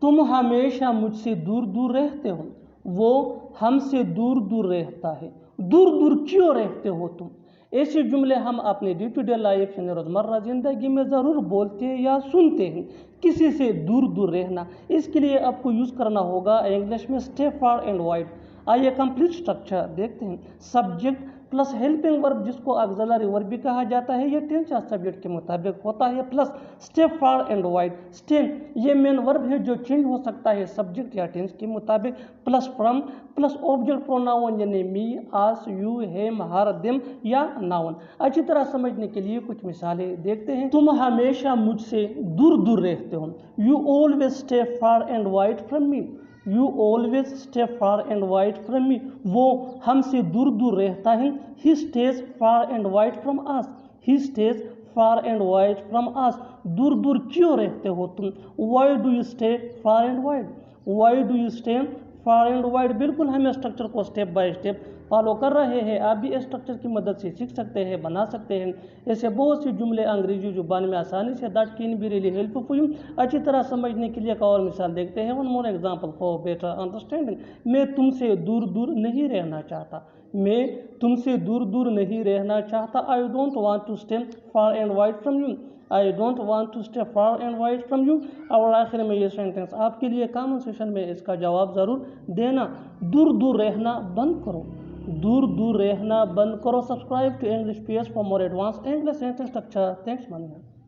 तुम हमेशा मुझसे दूर दूर रहते हो, वो हमसे दूर दूर रहता है। दूर दूर क्यों रहते हो तुम? ऐसे जुमले हम अपने डे टू डे लाइफ यानी रोज़मर्रा ज़िंदगी में ज़रूर बोलते हैं या सुनते हैं। किसी से दूर दूर रहना, इसके लिए आपको यूज़ करना होगा इंग्लिश में स्टे फार एंड वाइड। आइए कंप्लीट स्ट्रक्चर देखते हैं। सब्जेक्ट प्लस हेल्पिंग वर्ब, जिसको ऑक्सिलरी वर्ब भी कहा जाता है, ये टेंस या सब्जेक्ट के मुताबिक होता है, plus stay far and wide. Stay ये मेन वर्ब है जो चेंज हो सकता है सब्जेक्ट या टेंस के मुताबिक, plus from, plus object pronoun यानी मी, आस, यू, हिम, हर, देम या नाउन। अच्छी तरह समझने के लिए कुछ मिसालें देखते हैं। तुम हमेशा मुझसे दूर दूर रहते हो, you always stay far and wide from me. You always stay far and wide from me, वो हमसे दूर दूर रहता है। He stays far and wide from us, he stays far and wide from us. दूर दूर क्यों रहते हो तुम? Why do you stay far and wide, why do you stay far and wide. बिल्कुल हम स्ट्रक्चर को स्टेप बाय स्टेप फॉलो कर रहे हैं। आप भी स्ट्रक्चर की मदद से सीख सकते हैं, बना सकते हैं। ऐसे बहुत से जुमले अंग्रेजी जुबान में आसानी say that can be really helpful for you. अच्छी तरह समझने के लिए एक और मिसाल देखते हैं। One more example for better understanding. मैं तुमसे दूर दूर नहीं रहना चाहता, मैं तुमसे दूर दूर नहीं रहना चाहता। I don't want to stay far and wide from you, I don't want to stay far and wide from you. और आखिर में ये सेंटेंस आपके लिए कमेंट सेशन में इसका जवाब ज़रूर देना। दूर दूर रहना बंद करो, दूर दूर रहना बंद करो। Subscribe to English PS for more advance English sentence structure. Thanks मानिया।